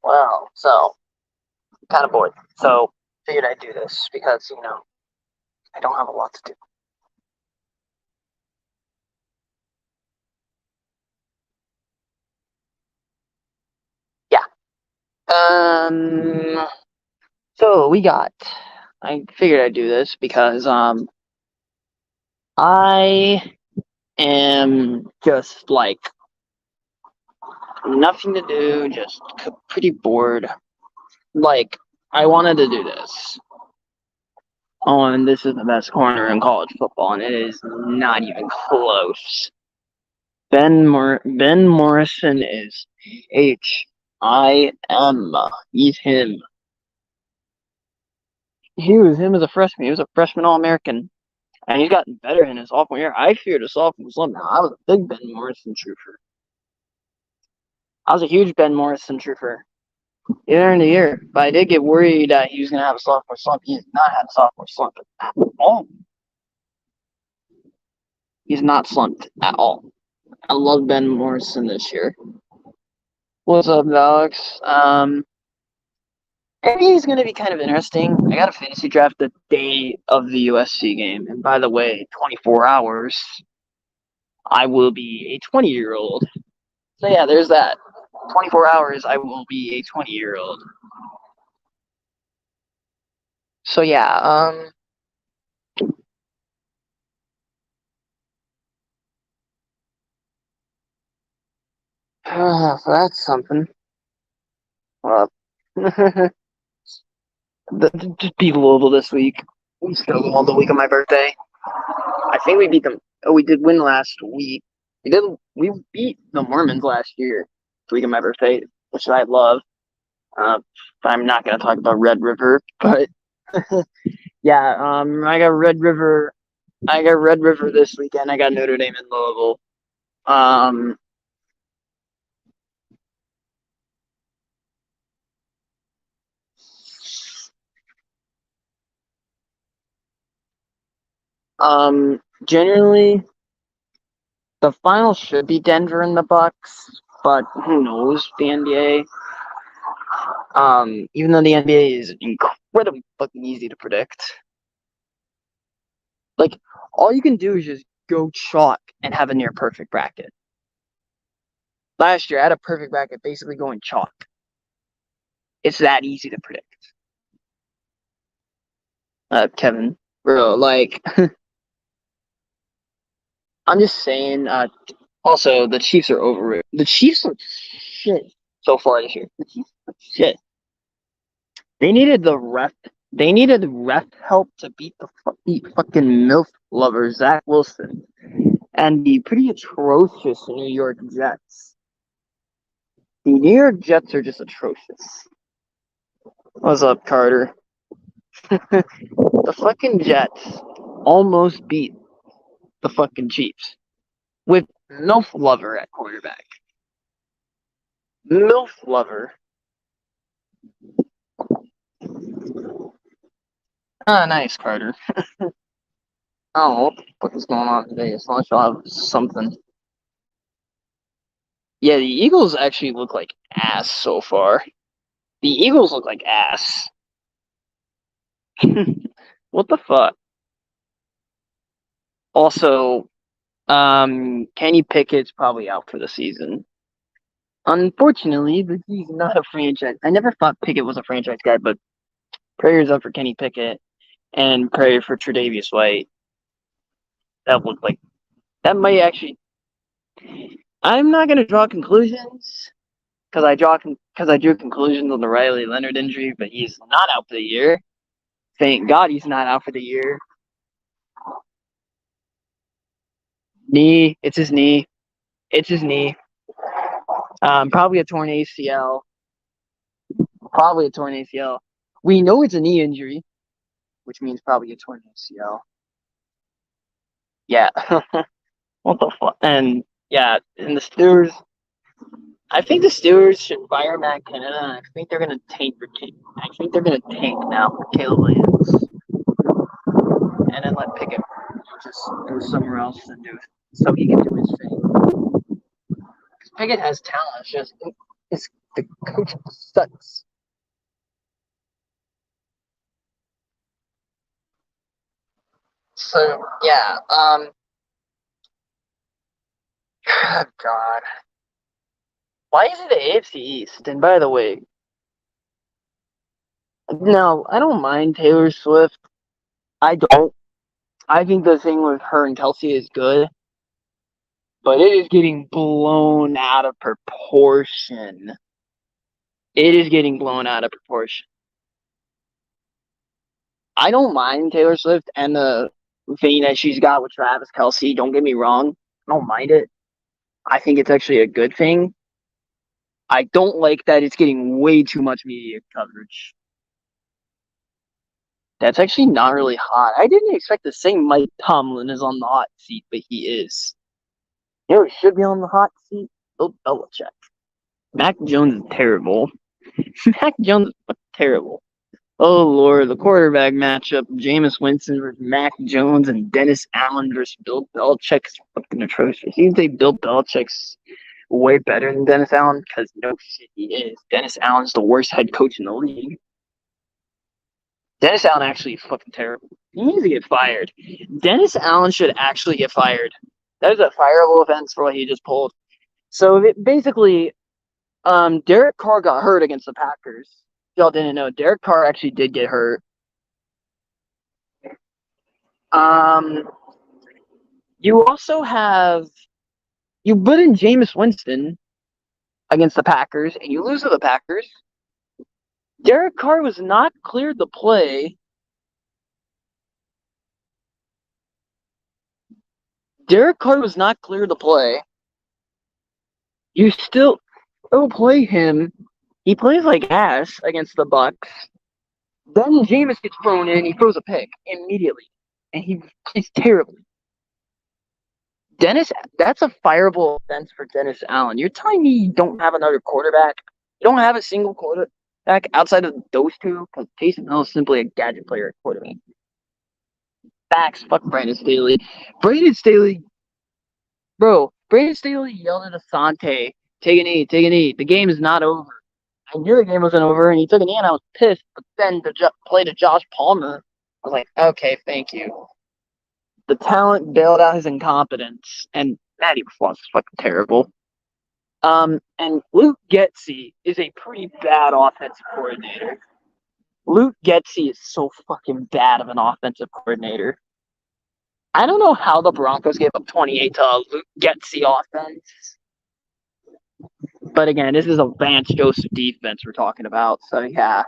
Well, so kind of bored. So figured I'd do this because I don't have a lot to do. Yeah. Um. So we got. I figured I'd do this because I am just like nothing to do, just pretty bored. Like I wanted to do this. Oh, and this is the best corner in college football, and it is not even close. Ben Morrison is HIM. He's him. He was him as a freshman. He was a freshman All American, and he's gotten better in his sophomore year. I feared a sophomore slump. Now I was a big Ben Morrison truther. I was a huge Ben Morrison truther either in the year, but I did get worried that he was going to have a sophomore slump. He has not had a sophomore slump at all. He's not slumped at all. I love Ben Morrison this year. What's up, Alex? NBA is going to be kind of interesting. I got a fantasy draft the day of the USC game. And by the way, 24 hours, I will be a 20-year-old. So yeah, there's that. 24 hours, I will be a 20-year-old. So yeah, so that's something. Uh, just beat Louisville this week. We still won the week of my birthday. I think we beat them. Oh, we did win last week. We did. We beat the Mormons last year, the week of my birthday, which I love. Uh, I'm not gonna talk about Red River, but yeah, I got Red River. I got Red River this weekend. I got Notre Dame in Louisville. Um, Generally, the final should be Denver and the Bucks, but who knows? The NBA. Even though the NBA is incredibly fucking easy to predict, like all you can do is just go chalk and have a near perfect bracket. Last year, I had a perfect bracket basically going chalk. It's that easy to predict. Kevin, bro, like I'm just saying. Also, the Chiefs are overrated. The Chiefs are shit so far this year. The Chiefs are shit. They needed the ref. They needed ref help to beat the fucking milf lover Zach Wilson and the pretty atrocious New York Jets. The New York Jets are just atrocious. What's up, Carter? The fucking Jets almost beat the fucking Chiefs with MILF Lover at quarterback. MILF Lover. Ah, nice, Carter. Oh, what the fuck is going on today? As long as y'all have something. Yeah, the Eagles actually look like ass so far. The Eagles look like ass. What the fuck? Also, Kenny Pickett's probably out for the season. Unfortunately, but he's not a franchise. I never thought Pickett was a franchise guy, but prayers up for Kenny Pickett and prayer for Tre'Davious White. That looked like that might actually. I'm not gonna draw conclusions because I drew conclusions on the Riley Leonard injury, but he's not out for the year. Thank God he's not out for the year. Knee, it's his knee. It's his knee. Probably a torn ACL. Probably a torn ACL. We know it's a knee injury, which means probably a torn ACL. Yeah. What the fuck? And yeah, and the Steelers. I think the Steelers should fire Matt Canada. And I think they're gonna tank for. I think they're gonna tank now for Caleb Williams, and then let Pickett just go somewhere else and do it so he can do his thing. Because Pickett has talent. It's just It's, the coach sucks. So yeah, God, why is it the AFC East? And by the way, no, I don't mind Taylor Swift. I don't. I think the thing with her and Kelsey is good, but it is getting blown out of proportion. It is getting blown out of proportion. I don't mind Taylor Swift and the thing that she's got with Travis Kelsey. Don't get me wrong. I don't mind it. I think it's actually a good thing. I don't like that it's getting way too much media coverage. That's actually not really hot. I didn't expect to say Mike Tomlin is on the hot seat, but he is. You know, he should be on the hot seat. Bill Belichick. Mac Jones is terrible. Mac Jones is terrible. Oh Lord, the quarterback matchup: Jameis Winston versus Mac Jones and Dennis Allen versus Bill Belichick is fucking atrocious. You think Bill Belichick's way better than Dennis Allen? Because no shit, he is. Dennis Allen's the worst head coach in the league. Dennis Allen actually is fucking terrible. He needs to get fired. Dennis Allen should actually get fired. That is a fireable offense for what he just pulled. So basically, Derek Carr got hurt against the Packers. Y'all didn't know. Derek Carr actually did get hurt. You also have you put in Jameis Winston against the Packers, and you lose to the Packers. Derek Carr was not cleared to play. Derek Carr was not cleared to play. You still play him. He plays like ass against the Bucks. Then Jameis gets thrown in. He throws a pick immediately, and he plays terribly. That's a fireable offense for Dennis Allen. You're telling me you don't have another quarterback? You don't have a single quarterback outside of those two? Because Taysom Hill is simply a gadget player at quarterback. Facts. Fuck Brandon Staley. Brandon Staley, bro. Brandon Staley yelled at Asante, "Take a knee, take a knee. The game is not over." I knew the game wasn't over, and he took a knee, and I was pissed. But then the play to Josh Palmer, I was like, okay, thank you. The talent bailed out his incompetence, and Matty was fucking terrible. And Luke Getsy is a pretty bad offensive coordinator. Luke Getsy is so fucking bad of an offensive coordinator. I don't know how the Broncos gave up 28 to a Luke Getsy offense. But again, this is a Vance Joseph defense we're talking about, so yeah.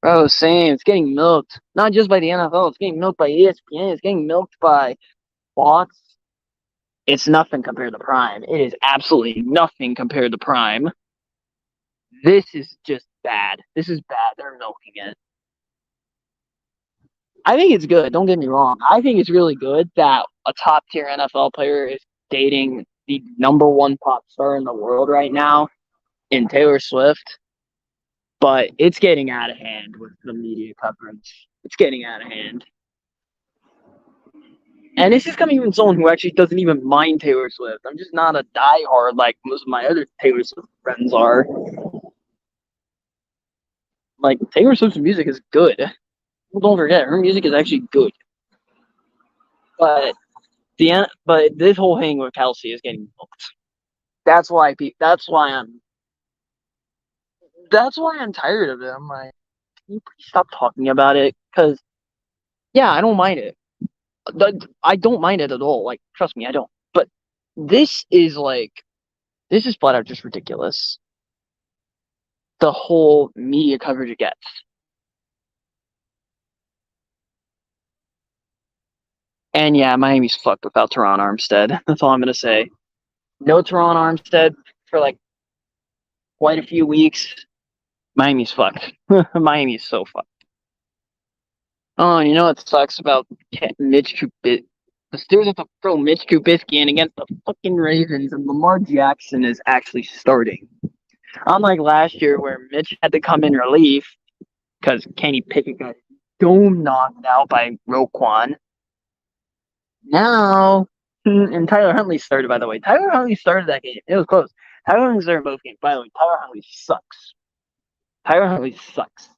Bro, same. It's getting milked. Not just by the NFL, it's getting milked by ESPN, it's getting milked by Fox. It's nothing compared to Prime. It is absolutely nothing compared to Prime. This is just bad. This is bad. They're milking it. I think it's good. Don't get me wrong. I think it's really good that a top tier NFL player is dating the number one pop star in the world right now in Taylor Swift. But it's getting out of hand with the media coverage. It's getting out of hand. And this is coming from someone who actually doesn't even mind Taylor Swift. I'm just not a diehard like most of my other Taylor Swift friends are. Like, Taylor Swift's music is good. People don't forget, her music is actually good. But this whole thing with Kelsey is getting booked. That's why I'm tired of it. I'm like, can you please stop talking about it? Because, yeah, I don't mind it. I don't mind it at all. Like, trust me, I don't. But this is flat out just ridiculous. The whole media coverage it gets. And yeah, Miami's fucked without Teron Armstead. That's all I'm gonna say. No Teron Armstead for like quite a few weeks. Miami's fucked. Miami's so fucked. Oh, you know what sucks about Mitch Trubisky? The Steelers have to throw Mitch Trubisky in against the fucking Ravens, and Lamar Jackson is actually starting. Unlike last year, where Mitch had to come in relief because Kenny Pickett got dome knocked out by Roquan. Now, and Tyler Huntley started, by the way. Tyler Huntley started that game. It was close. Tyler Huntley's there in both games. By the way, Tyler Huntley sucks. Tyler Huntley sucks.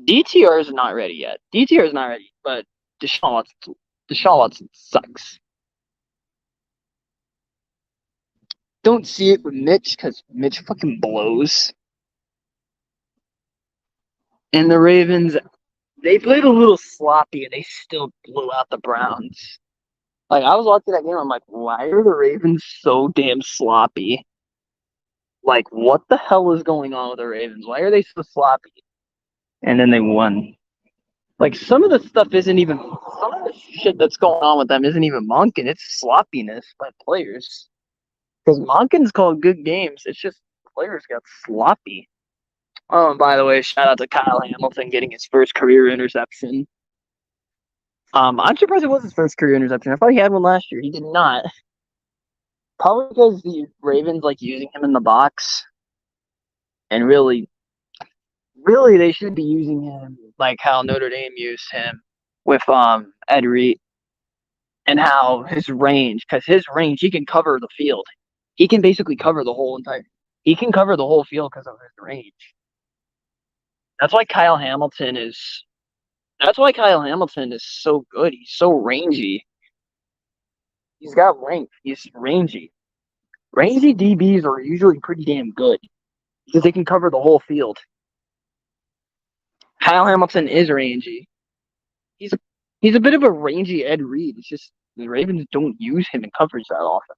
DTR is not ready yet. DTR is not ready, but Deshaun Watson sucks. Don't see it with Mitch because Mitch fucking blows. And the Ravens, they played a little sloppy and they still blew out the Browns. Like, I was watching that game, I'm like, why are the Ravens so damn sloppy? Like, what the hell is going on with the Ravens? Why are they so sloppy? And then they won. Like, some of the stuff isn't even, some of the shit that's going on with them isn't even Monken. It's sloppiness by players. Because Monken's called good games. It's just players got sloppy. Oh, and by the way, shout out to Kyle Hamilton getting his first career interception. I'm surprised it was his first career interception. I thought he had one last year. He did not. Probably because the Ravens like using him in the box, and really, they should be using him like how Notre Dame used him with Ed Reed, and how his range, because his range, he can cover the field. He can basically cover the whole entire. He can cover the whole field because of his range. That's why Kyle Hamilton is. That's why Kyle Hamilton is so good. He's so rangy. He's got length. He's rangy. Rangy DBs are usually pretty damn good because they can cover the whole field. Kyle Hamilton is rangy. He's a bit of a rangy Ed Reed. It's just the Ravens don't use him in coverage that often.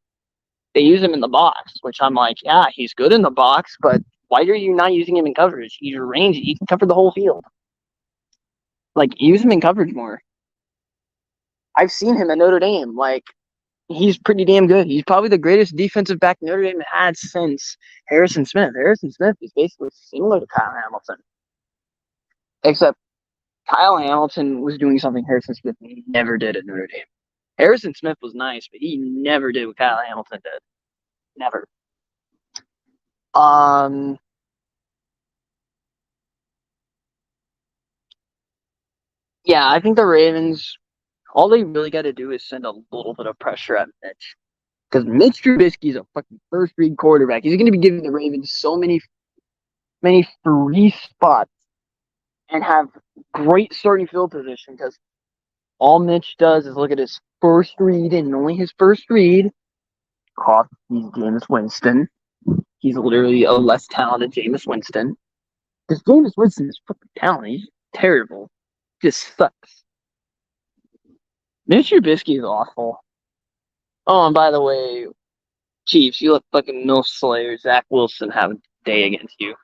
They use him in the box, which I'm like, yeah, he's good in the box, but why are you not using him in coverage? He's rangy. He can cover the whole field. Like, use him in coverage more. I've seen him at Notre Dame. Like, he's pretty damn good. He's probably the greatest defensive back Notre Dame had since Harrison Smith. Harrison Smith is basically similar to Kyle Hamilton, except Kyle Hamilton was doing something Harrison Smith never did at Notre Dame. Harrison Smith was nice, but he never did what Kyle Hamilton did. Never. Yeah, I think the Ravens, all they really got to do is send a little bit of pressure at Mitch. Because Mitch Trubisky is a fucking first-read quarterback. He's going to be giving the Ravens so many free spots and have great starting field position because all Mitch does is look at his first read and only his first read. He's Jameis Winston. He's literally a less talented Jameis Winston. Because Jameis Winston is fucking talented. He's terrible. Just sucks. Mitch Trubisky is awful. Oh, and by the way, Chiefs, you let fucking Mill Slayer, Zach Wilson have a day against you.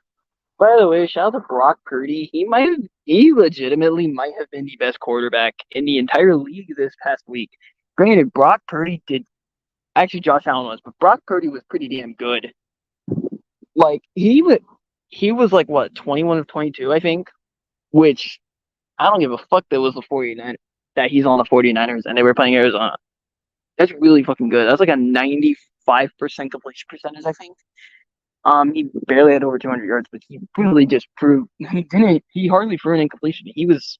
By the way, shout out to Brock Purdy. He legitimately might have been the best quarterback in the entire league this past week. Granted, Brock Purdy did. Actually, Josh Allen was, but Brock Purdy was pretty damn good. Like, he was like, what, 21 of 22, I think? Which, I don't give a fuck that was the 49ers, that he's on the 49ers, and they were playing Arizona. That's really fucking good. That's like a 95% completion percentage, I think. He barely had over 200 yards, but he really just proved he hardly threw an incompletion. He was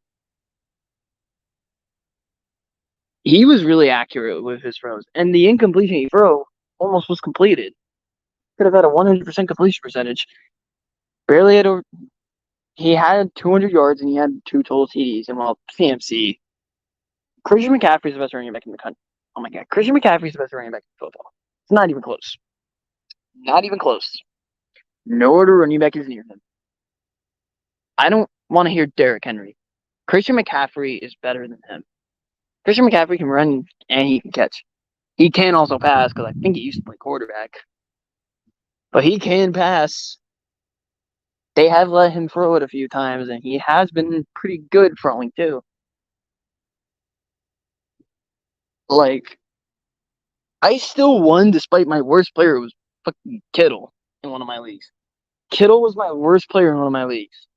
really accurate with his throws, and the incompletion he threw almost was completed. Could have had a 100% completion percentage. Barely had over. He had 200 yards and he had 2 total TDs. And while CMC, Christian McCaffrey is the best running back in the country. Oh my god, Christian McCaffrey is the best running back in football. It's not even close. Not even close. No other running back is near him. I don't want to hear Derrick Henry. Christian McCaffrey is better than him. Christian McCaffrey can run and he can catch. He can also pass because I think he used to play quarterback. But he can pass. They have let him throw it a few times, and he has been pretty good throwing too. Like, I still won despite my worst player was fucking Kittle in one of my leagues. Kittle was my worst player in one of my leagues.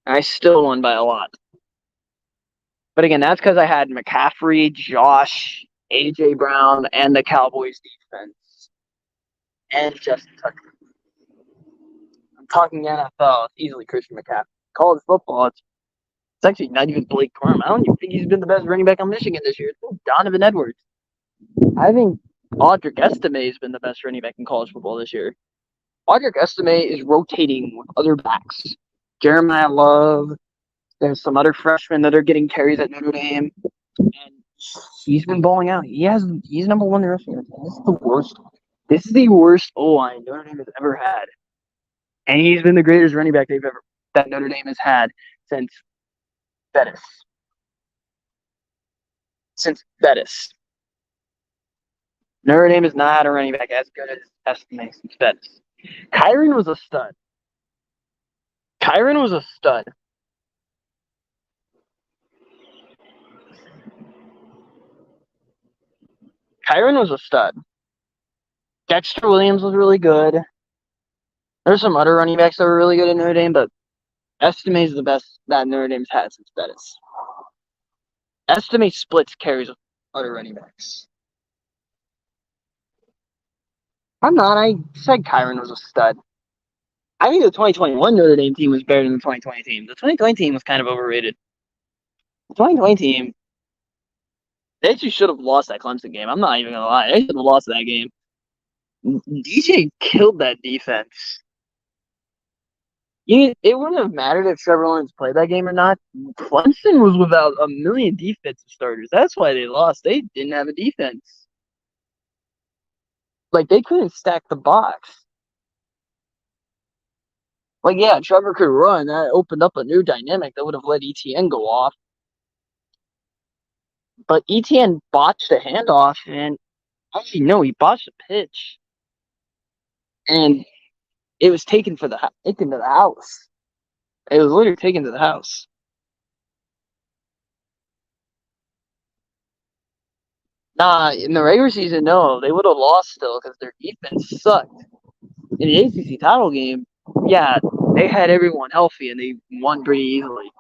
And I still won by a lot. But again, that's because I had McCaffrey, Josh, AJ Brown, and the Cowboys defense. And Justin Tucker. I'm talking NFL. It's easily Christian McCaffrey. College football, it's actually not even Blake Corum. I don't even think he's been the best running back on Michigan this year. It's Donovan Edwards. I think Audric Estime has been the best running back in college football this year. Audric Estime is rotating with other backs. Jeremiah Love. There's some other freshmen that are getting carries at Notre Dame, and he's been balling out. He's number one in the rushing yards. This is the worst. This is the worst O-line Notre Dame has ever had, and he's been the greatest running back that Notre Dame has had since Bettis. Notre Dame has not had a running back as good as Estime since Bettis. Kyron was a stud. Kyron was a stud. Dexter Williams was really good. There's some other running backs that were really good at Notre Dame, but Estime is the best that Notre Dame's had since Bettis. Estime splits carries with other running backs. I'm not. I said Kyron was a stud. I think the 2021 Notre Dame team was better than the 2020 team. The 2020 team was kind of overrated. The 2020 team, they actually should have lost that Clemson game. I'm not even going to lie. They should have lost that game. DJ killed that defense. It wouldn't have mattered if Trevor Lawrence played that game or not. Clemson was without a million defensive starters. That's why they lost. They didn't have a defense. Like, they couldn't stack the box. Like, yeah, Trevor could run. That opened up a new dynamic that would have let ETN go off. But ETN botched a handoff, and actually, no, he botched a pitch. And it was taken to the house. It was literally taken to the house. Nah, in the regular season, no, they would have lost still because their defense sucked. In the ACC title game, yeah, they had everyone healthy and they won pretty easily.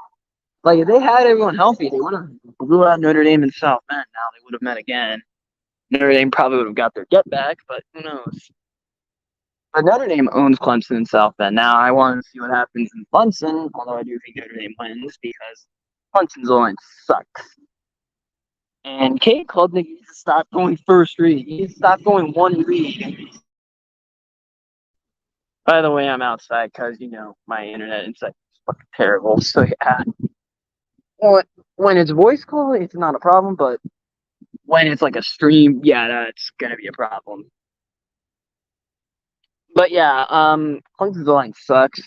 Like, if they had everyone healthy, they would have blew out Notre Dame in South Bend. Now they would have met again. Notre Dame probably would have got their get back, but who knows? But Notre Dame owns Clemson and South Bend. Now I want to see what happens in Clemson, although I do think Notre Dame wins because Clemson's line sucks. And Kate Klubnik needs to stop going first read. He needs to stop going one read. By the way, I'm outside because, my internet is fucking terrible. So, yeah. When it's voice call, it's not a problem, but when it's like a stream, yeah, that's going to be a problem. But yeah, Clemson's line sucks.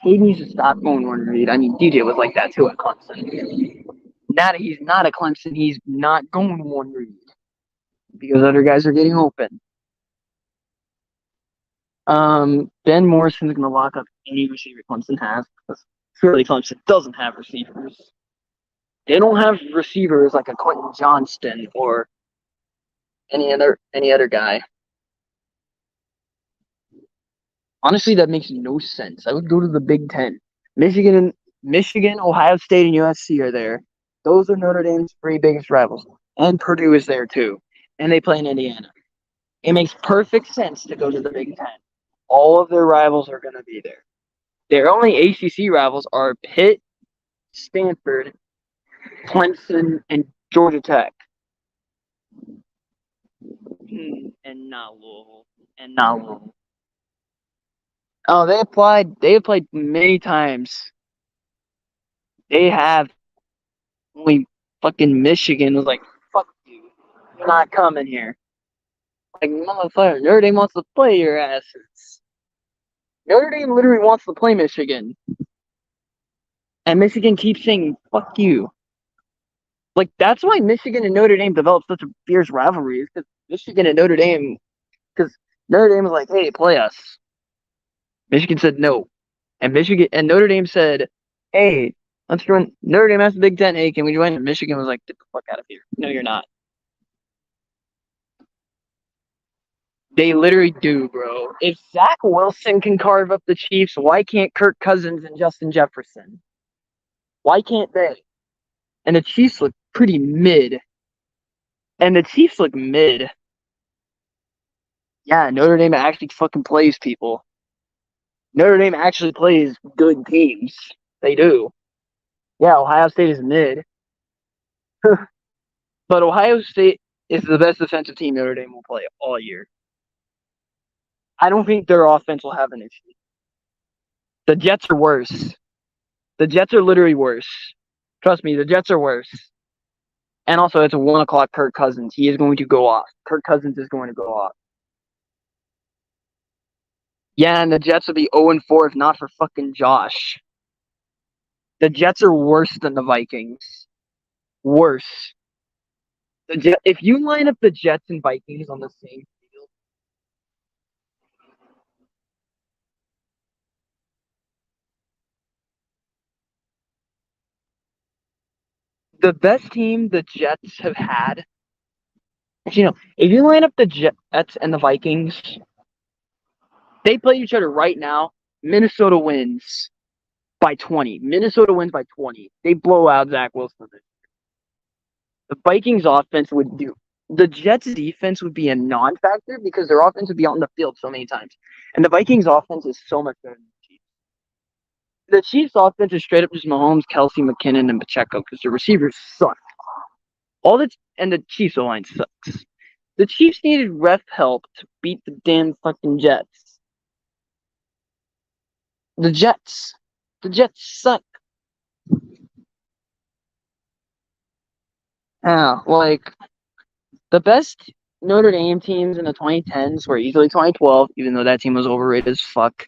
Cade needs to stop going one read. I mean, DJ was like that too at Clemson. Now that he's not at Clemson, he's not going one read because other guys are getting open. Ben Morrison's going to lock up any receiver Clemson has because surely Clemson doesn't have receivers. They don't have receivers like a Quentin Johnston or any other guy. Honestly, that makes no sense. I would go to the Big Ten. Michigan, Ohio State, and USC are there. Those are Notre Dame's three biggest rivals. And Purdue is there too. And they play in Indiana. It makes perfect sense to go to the Big Ten. All of their rivals are going to be there. Their only ACC rivals are Pitt, Stanford, Clemson, and Georgia Tech. And not Louisville. Oh, they applied many times. They have only fucking Michigan was like, fuck you. You're not coming here. Like, motherfucker, Notre Dame wants to play your asses. Notre Dame literally wants to play Michigan. And Michigan keeps saying, fuck you. Like, that's why Michigan and Notre Dame developed such a fierce rivalry. Because Michigan and Notre Dame, because Notre Dame was like, hey, play us. Michigan said no. And Notre Dame said, hey, let's join. Notre Dame has the Big Ten. Hey, can we join? And Michigan was like, get the fuck out of here. No, you're not. They literally do, bro. If Zach Wilson can carve up the Chiefs, why can't Kirk Cousins and Justin Jefferson? Why can't they? And the Chiefs look pretty mid. Yeah, Notre Dame actually fucking plays people. Notre Dame actually plays good teams. They do. Yeah, Ohio State is mid. But Ohio State is the best defensive team Notre Dame will play all year. I don't think their offense will have an issue. The Jets are worse. The Jets are literally worse. Trust me, the Jets are worse. And also, it's a 1 o'clock Kirk Cousins. He is going to go off. Kirk Cousins is going to go off. Yeah, and the Jets would be 0-4 if not for fucking Josh. The Jets are worse than the Vikings. Worse. If you line up the Jets and Vikings on the same field, the best team the Jets have had. If you line up the Jets and the Vikings, they play each other right now. Minnesota wins by 20. Minnesota wins by 20. They blow out Zach Wilson. The Vikings offense would do. The Jets defense would be a non-factor because their offense would be on the field so many times. And the Vikings offense is so much better than the Chiefs. The Chiefs offense is straight up just Mahomes, Kelsey, McKinnon, and Pacheco because the receivers suck. And the Chiefs line sucks. The Chiefs needed ref help to beat the damn fucking Jets. The Jets suck. Yeah, like the best Notre Dame teams in the 2010s were easily 2012, even though that team was overrated as fuck.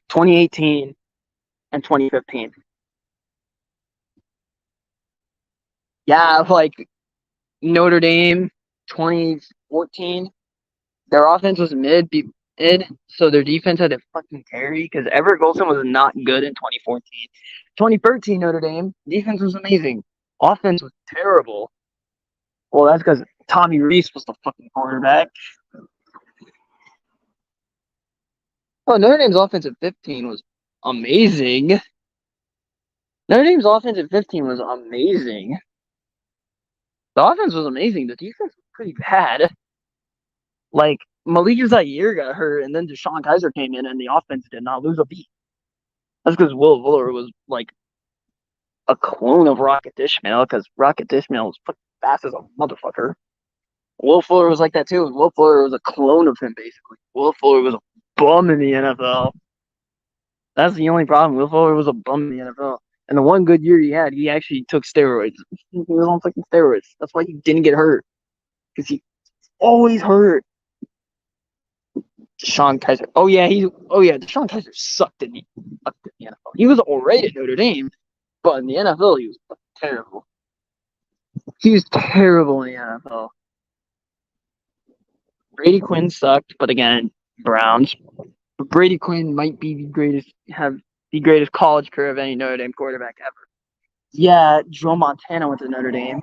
2018 and 2015. Yeah, like Notre Dame 2014, their offense was mid, so their defense had to fucking carry because Everett Golson was not good in 2014. 2013 Notre Dame defense was amazing. Offense was terrible. Well, that's because Tommy Reese was the fucking quarterback. Oh, Notre Dame's offense at 15 was amazing. Notre Dame's offense at 15 was amazing. The offense was amazing. The defense was pretty bad. Like, Malik Zaire got hurt, and then Deshaun Kaiser came in, and the offense did not lose a beat. That's because Will Fuller was, like, a clone of Rocket Ishmael, because Rocket Ishmael was fucking fast as a motherfucker. Will Fuller was like that, too, and Will Fuller was a clone of him, basically. Will Fuller was a bum in the NFL. That's the only problem. Will Fuller was a bum in the NFL. And the one good year he had, he actually took steroids. He was on fucking steroids. That's why he didn't get hurt. Because he always hurt. Deshaun Kaiser. Deshaun Kaiser sucked in the NFL. He was alright at Notre Dame, but in the NFL he was terrible. He was terrible in the NFL. Brady Quinn sucked, but again, Browns. Brady Quinn might be the greatest college career of any Notre Dame quarterback ever. Yeah, Joe Montana went to Notre Dame.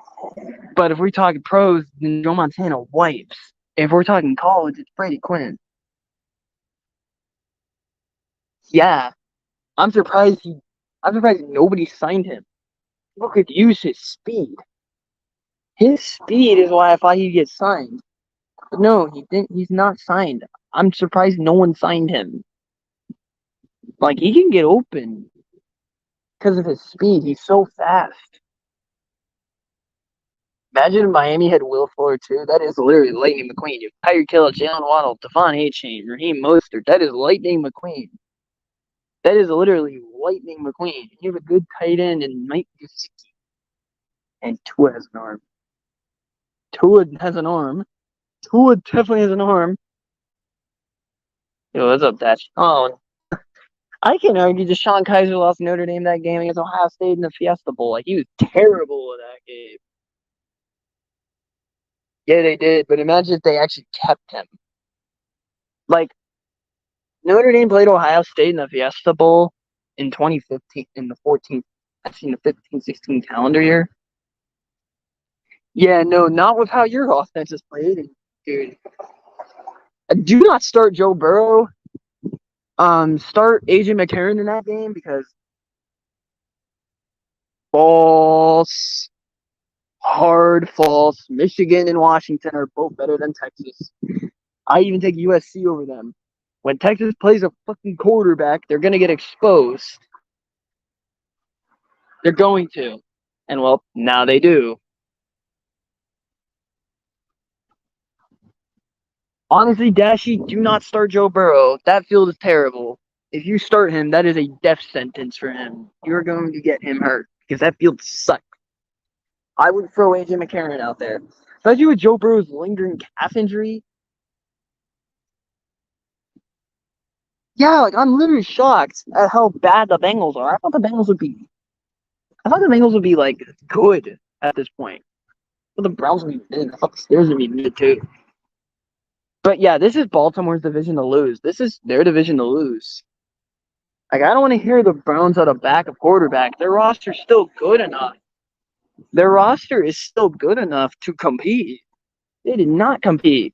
But if we're talking pros, then Joe Montana wipes. If we're talking college, it's Brady Quinn. Yeah. I'm surprised nobody signed him. People could use his speed. His speed is why I thought he'd get signed. But no, he didn't. He's not signed. I'm surprised no one signed him. Like, he can get open because of his speed. He's so fast. Imagine if Miami had Will Fuller too. That is literally Lightning McQueen. You have Tyreek Hill, Jalen Waddle, Devon Achane, Raheem Mostert. That is Lightning McQueen. That is literally Lightning McQueen. You have a good tight end in Mike Gesicki. And Tua has an arm. Tua definitely has an arm. Yo, what's up, Dash? Oh, I can argue Deshaun Kaiser lost Notre Dame that game against Ohio State in the Fiesta Bowl. Like, he was terrible in that game. Yeah, they did, but imagine if they actually kept him. Like, Notre Dame played Ohio State in the Fiesta Bowl in 2015, in the 14th, actually in the 15-16 calendar year. Yeah, no, not with how your offense is played, dude. Do not start Joe Burrow. Start AJ McCarron in that game because false, hard false. Michigan and Washington are both better than Texas. I even take USC over them. When Texas plays a fucking quarterback, they're going to get exposed. They're going to. And, well, now they do. Honestly, Dashy, do not start Joe Burrow. That field is terrible. If you start him, that is a death sentence for him. You're going to get him hurt because that field sucks. I would throw AJ McCarron out there. Especially with Joe Burrow's lingering calf injury. Yeah, like I'm literally shocked at how bad the Bengals are. I thought the Bengals would be like good at this point. But the Browns would be mid. I thought the Steelers would be mid too. But yeah, this is Baltimore's division to lose. This is their division to lose. Like I don't want to hear the Browns out of backup quarterback. Their roster's still good enough. Their roster is still good enough to compete. They did not compete.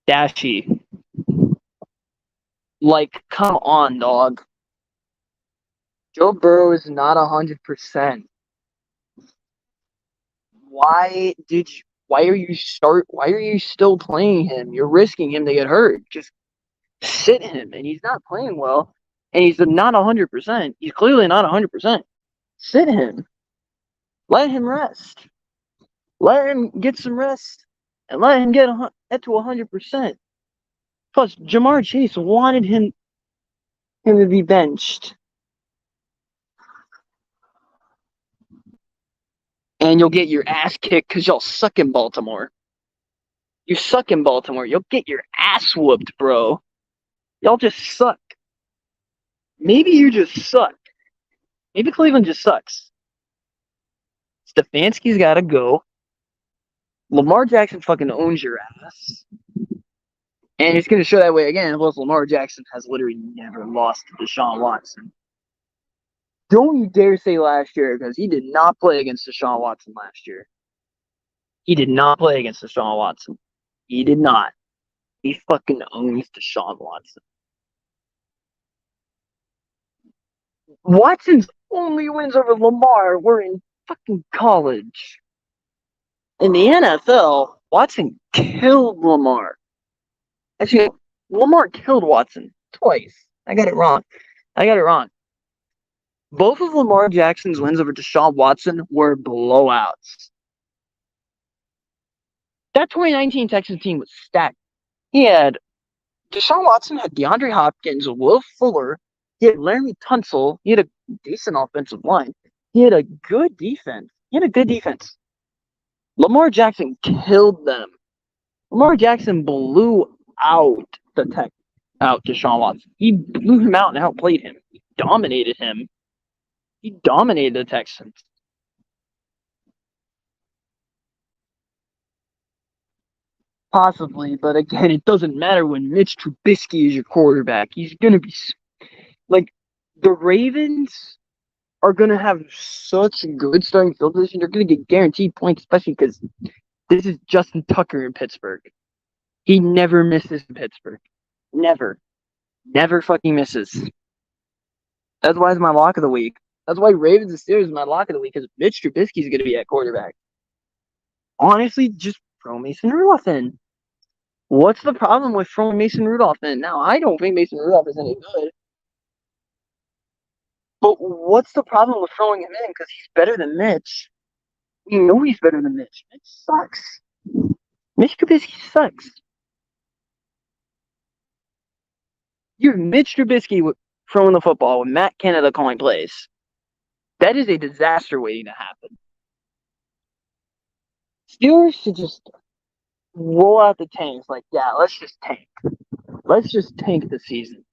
Dashy. Like, come on, dog. Joe Burrow is not 100%. Why are you still playing him? You're risking him to get hurt. Just sit him, and he's not playing well, and he's not 100%. He's clearly not 100%. Sit him. Let him rest. Let him get some rest, and let him get to 100%. Plus, Jamar Chase wanted him to be benched, and you'll get your ass kicked because y'all suck in Baltimore. You suck in Baltimore. You'll get your ass whooped, bro. Y'all just suck. Maybe you just suck. Maybe Cleveland just sucks. Stefanski's got to go. Lamar Jackson fucking owns your ass. And it's going to show that way again. Plus, Lamar Jackson has literally never lost to Deshaun Watson. Don't you dare say last year, because he did not play against Deshaun Watson last year. He did not play against Deshaun Watson. He did not. He fucking owns Deshaun Watson. Watson's only wins over Lamar were in fucking college. In the NFL, Watson killed Lamar. Actually, Lamar killed Watson twice. I got it wrong. Both of Lamar Jackson's wins over Deshaun Watson were blowouts. That 2019 Texans team was stacked. Deshaun Watson had DeAndre Hopkins, Will Fuller, he had Laremy Tunsil, he had a decent offensive line. He had a good defense. Lamar Jackson killed them. Lamar Jackson blew out Deshaun Watson. He blew him out and outplayed him. He dominated him. He dominated the Texans. Possibly, but again, it doesn't matter when Mitch Trubisky is your quarterback. He's going to be like the Ravens are going to have such good starting field position. They're going to get guaranteed points, especially because this is Justin Tucker in Pittsburgh. He never misses in Pittsburgh. Never fucking misses. That's why it's my lock of the week. That's why Ravens and Steelers is my lock of the week, because Mitch Trubisky is going to be at quarterback. Honestly, just throw Mason Rudolph in. What's the problem with throwing Mason Rudolph in? Now, I don't think Mason Rudolph is any good. But what's the problem with throwing him in? Because he's better than Mitch. We know he's better than Mitch. Mitch sucks. Mitch Trubisky sucks. You have Mitch Trubisky throwing the football with Matt Canada calling plays. That is a disaster waiting to happen. Steelers should just roll out the tanks. Like, yeah, let's just tank. Let's just tank the season.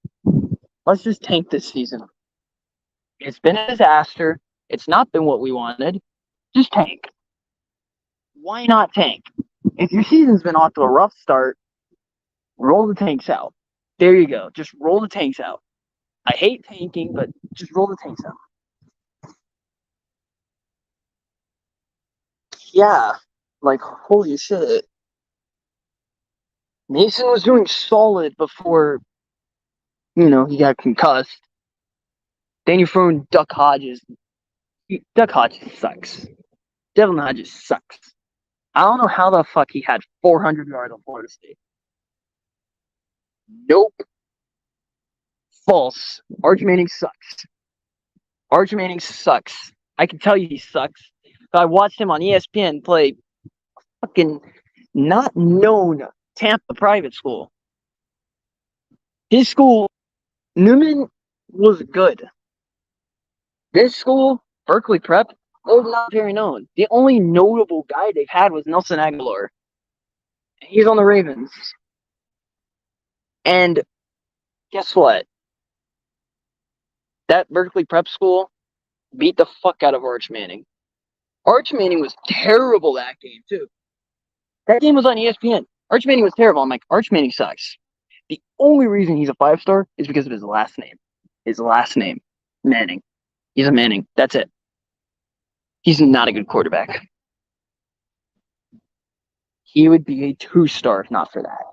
It's been a disaster. It's not been what we wanted. Just tank. Why not tank? If your season's been off to a rough start, roll the tanks out. There you go. Just roll the tanks out. I hate tanking, but just roll the tanks out. Yeah. Like, holy shit. Mason was doing solid before, he got concussed. Then you're throwing Duck Hodges. Duck Hodges sucks. Devin Hodges sucks. I don't know how the fuck he had 400 yards on Florida State. Nope. False. Arch Manning sucks. I can tell you he sucks. So I watched him on ESPN play fucking not known Tampa private school. His school, Newman, was good. This school, Berkeley Prep, they're not very known. The only notable guy they've had was Nelson Aguilar. He's on the Ravens. And guess what? That Berkeley Prep school beat the fuck out of Arch Manning. Arch Manning was terrible that game, too. That game was on ESPN. Arch Manning was terrible. I'm like, Arch Manning sucks. The only reason he's a 5-star is because of his last name. His last name, Manning. He's a Manning. That's it. He's not a good quarterback. He would be a 2-star if not for that.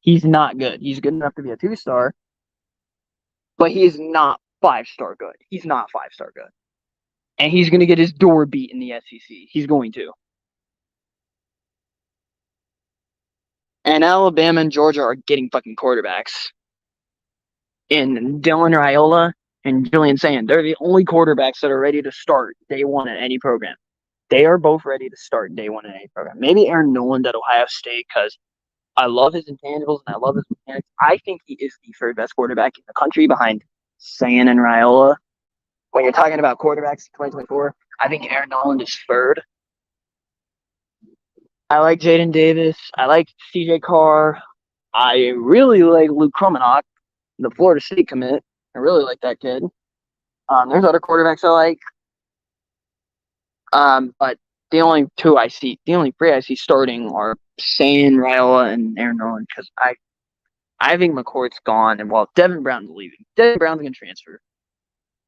He's not good. He's good enough to be a 2-star, but he is not 5-star good. He's not 5-star good. And he's going to get his door beat in the SEC. He's going to. And Alabama and Georgia are getting fucking quarterbacks. And Dylan Raiola and Julian Sand, they're the only quarterbacks that are ready to start day one at any program. They are both ready to start day one at any program. Maybe Aaron Noland at Ohio State because I love his intangibles and I love his mechanics. I think he is the third best quarterback in the country behind Sand and Raiola. When you're talking about quarterbacks in 2024, I think Aaron Noland is third. I like Jaden Davis. I like CJ Carr. I really like Luke Kromenhoek, the Florida State commit. I really like that kid. There's other quarterbacks I like. But the only three I see starting are Sand, Raiola, and Aaron Noland because I think McCourt's gone. And while Devin Brown's leaving, Devin Brown's going to transfer.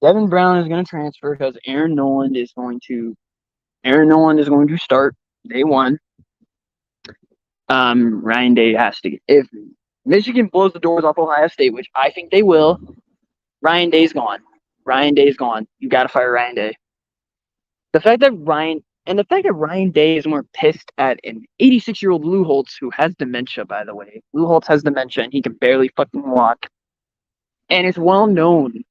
Devin Brown is going to transfer because Aaron Noland is going to start day one. Ryan Day has to. If Michigan blows the doors off Ohio State, which I think they will, Ryan Day's gone. Ryan Day's gone. You got to fire Ryan Day. The fact that Ryan Day is more pissed at an 86-year-old Lou Holtz who has dementia, by the way. Lou Holtz has dementia and he can barely fucking walk. And it's well known.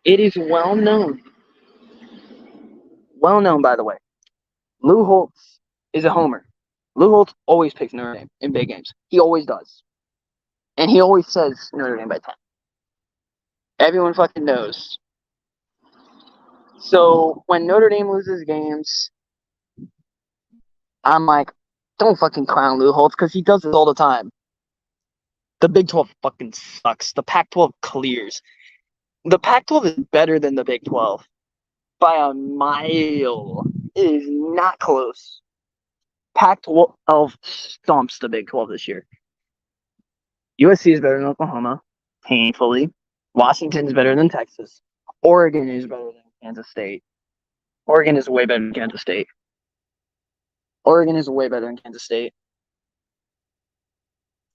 It is well known. Well known, by the way. Lou Holtz is a homer. Lou Holtz always picks Notre Dame in big games. He always does. And he always says Notre Dame by 10. Everyone fucking knows. So when Notre Dame loses games, I'm like, don't fucking clown Lou Holtz because he does this all the time. The Big 12 fucking sucks. The Pac-12 clears. The Pac-12 is better than the Big 12 by a mile. It is not close. Pac-12 stomps the Big 12 this year. USC is better than Oklahoma, painfully. Washington is better than Texas. Oregon is better than Kansas State. Oregon is way better than Kansas State.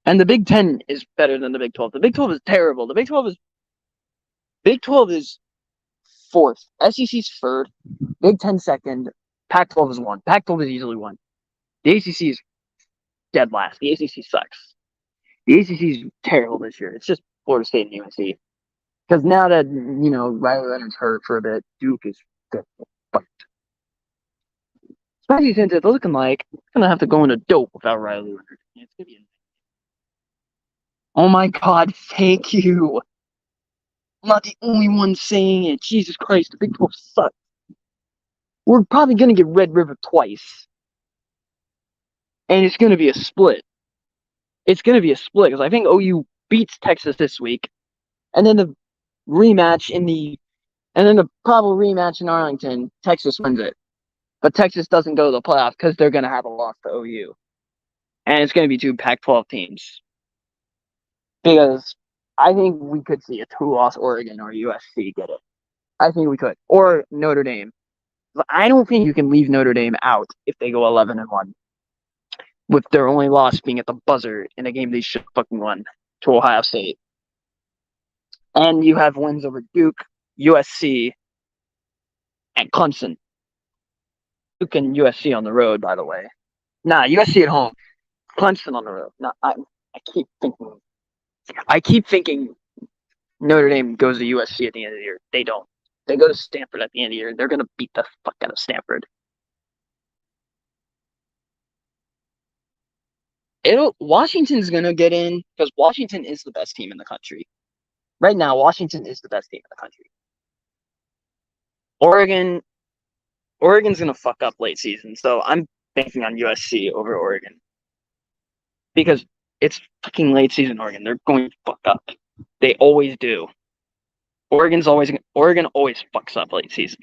And the Big 10 is better than the Big 12. The Big 12 is terrible. The Big 12 is fourth. SEC's third. Big 10 second. Pac-12 is one. Pac-12 is easily one. The ACC is dead last. The ACC sucks. The ACC is terrible this year. It's just Florida State and UNC. Because now that, Riley Leonard's hurt for a bit, Duke is good. Especially since it's looking like it's going to have to go into dope without Riley Leonard. It's going to be. Oh my God, thank you. I'm not the only one saying it. Jesus Christ, the Big 12 sucks. We're probably going to get Red River twice. And it's going to be a split. It's going to be a split because I think OU beats Texas this week. And then the probable rematch in Arlington, Texas wins it. But Texas doesn't go to the playoff because they're going to have a loss to OU. And it's going to be two Pac-12 teams. Because I think we could see a 2-loss Oregon or USC get it. I think we could. Or Notre Dame. But I don't think you can leave Notre Dame out if they go 11-1. With their only loss being at the buzzer in a game they should fucking won to Ohio State. And you have wins over Duke, USC, and Clemson. Duke and USC on the road, by the way. Nah, USC at home. Clemson on the road. Nah, I keep thinking Notre Dame goes to USC at the end of the year. They don't. They go to Stanford at the end of the year. They're gonna beat the fuck out of Stanford. Washington's gonna get in because Washington is the best team in the country. Right now, Washington is the best team in the country. Oregon Oregon's gonna fuck up late season, so I'm banking on USC over Oregon because it's fucking late season. Oregon, they're going to fuck up. They always do. Oregon always fucks up late season,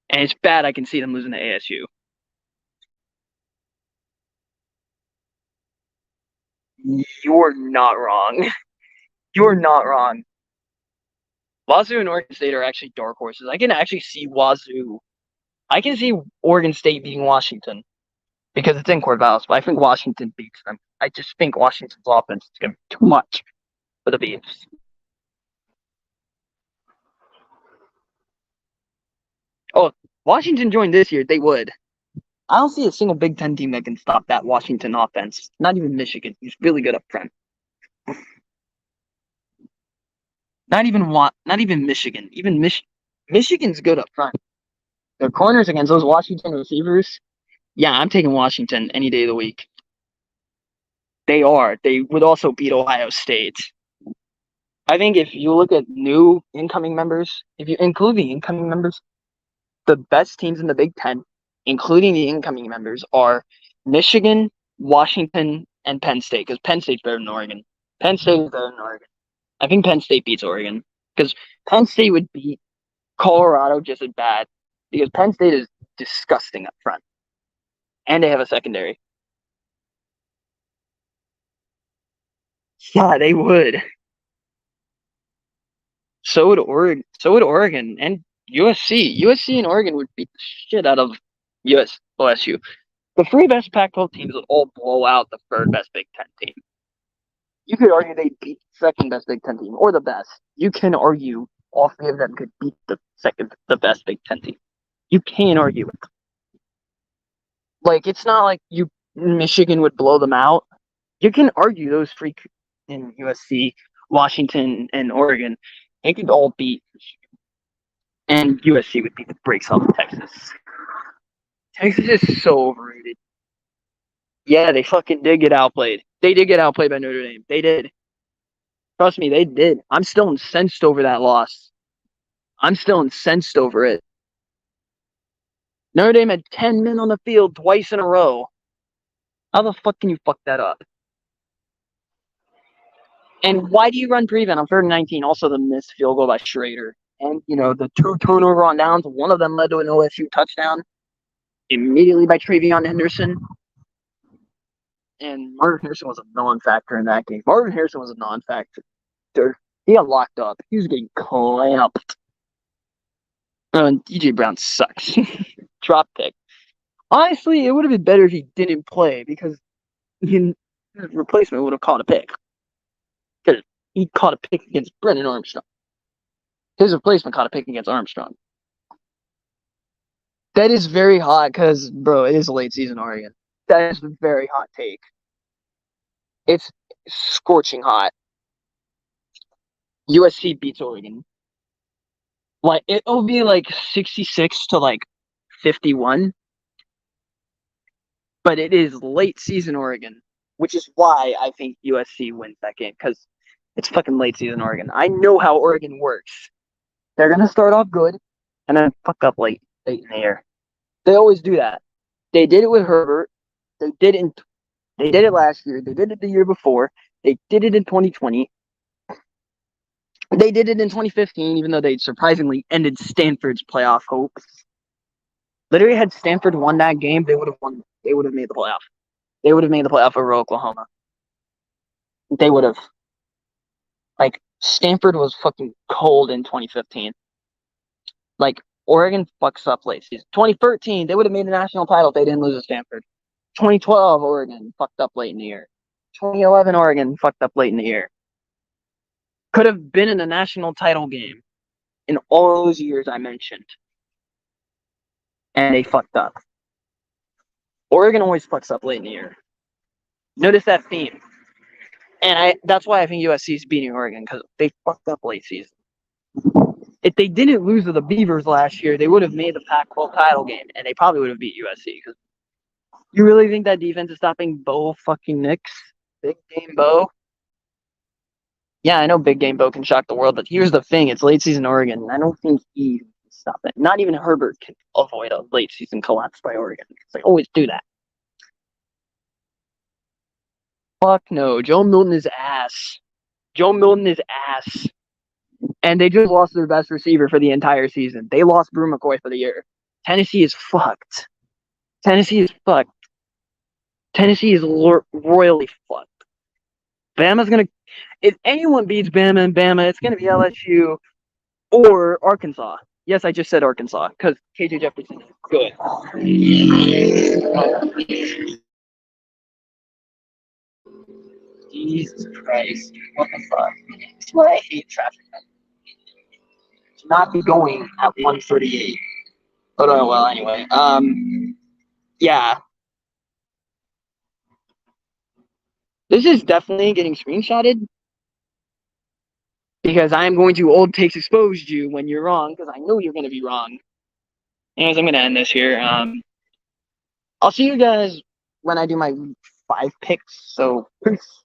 and it's bad. I can see them losing to ASU. You're not wrong. You're not wrong. Wazoo and Oregon State are actually dark horses. I can actually see Wazoo. I can see Oregon State beating Washington because it's in Corvallis, but I think Washington beats them. I just think Washington's offense is going to be too much for the Beavs. Oh, Washington joined this year, they would. I don't see a single Big Ten team that can stop that Washington offense. Not even Michigan, who's really good up front. Not even Michigan. Even Michigan's good up front. Their corners against those Washington receivers. Yeah, I'm taking Washington any day of the week. They are. They would also beat Ohio State. I think if you look at new incoming members, if you include the incoming members, the best teams in the Big Ten, including the incoming members, are Michigan, Washington, and Penn State. Because Penn State's better than Oregon. Penn State is better than Oregon. I think Penn State beats Oregon because Penn State would beat Colorado just as bad because Penn State is disgusting up front, and they have a secondary. Yeah, they would. So would Oregon. So would Oregon and USC. USC and Oregon would beat the shit out of OSU. The three best Pac-12 teams would all blow out the third best Big Ten team. You could argue they beat the second best Big Ten team or the best. You can argue all three of them could beat the best Big Ten team. You can't argue it. Like it's not like Michigan would blow them out. You can argue those three in USC, Washington, and Oregon. They could all beat, and USC would beat the brakes off of Texas. Texas is so overrated. Yeah, they fucking did get outplayed. They did get outplayed by Notre Dame. They did. Trust me, they did. I'm still incensed over that loss. I'm still incensed over it. Notre Dame had 10 men on the field twice in a row. How the fuck can you fuck that up? And why do you run prevent on 3rd and 19? Also, the missed field goal by Schrader. And, the two turnover on downs, one of them led to an OSU touchdown immediately by Travion Henderson. And Marvin Harrison was a non-factor in that game. Marvin Harrison was a non-factor. He got locked up. He was getting clamped. And DJ Brown sucks. Drop pick. Honestly, it would have been better if he didn't play because his replacement would have caught a pick. Because he caught a pick against Brennan Armstrong. His replacement caught a pick against Armstrong. That is very hot because, bro, it is a late season Oregon. That is a very hot take. It's scorching hot. USC beats Oregon. Like it'll be like 66 to 51. But it is late season Oregon, which is why I think USC wins that game because it's fucking late season Oregon. I know how Oregon works. They're gonna start off good and then fuck up late in the year. They always do that. They did it with Herbert. They did it last year. They did it the year before. They did it in 2020. They did it in 2015, even though they surprisingly ended Stanford's playoff hopes. Literally, had Stanford won that game, they would have won. They would have made the playoff. They would have made the playoff over Oklahoma. They would have. Stanford was fucking cold in 2015. Oregon fucks up late season. 2013, they would have made the national title if they didn't lose to Stanford. 2012, Oregon fucked up late in the year. 2011, Oregon fucked up late in the year. Could have been in a national title game in all those years I mentioned. And they fucked up. Oregon always fucks up late in the year. Notice that theme. And that's why I think USC is beating Oregon, because they fucked up late season. if they didn't lose to the Beavers last year, they would have made the Pac-12 title game, and they probably would have beat USC. Because you really think that defense is stopping Bo fucking Nix? Big game Bo? Yeah, I know Big Game Bo can shock the world, but here's the thing: it's late season Oregon, and I don't think he can stop it. Not even Herbert can avoid a late season collapse by Oregon. They always do that. Fuck no, Joe Milton is ass. Joe Milton is ass. And they just lost their best receiver for the entire season. They lost Brew McCoy for the year. Tennessee is fucked. Tennessee is fucked. Tennessee is royally fucked. Bama's gonna. If anyone beats Bama and Bama, it's gonna be LSU or Arkansas. Yes, I just said Arkansas because KJ Jefferson is good. Jesus Christ! What the fuck? That's why I hate traffic. To not be going at 1:38. But oh well. Anyway, yeah. This is definitely getting screenshotted because I'm going to old takes exposed you when you're wrong because I know you're going to be wrong. Anyways, I'm going to end this here. I'll see you guys when I do my 5 picks. So peace.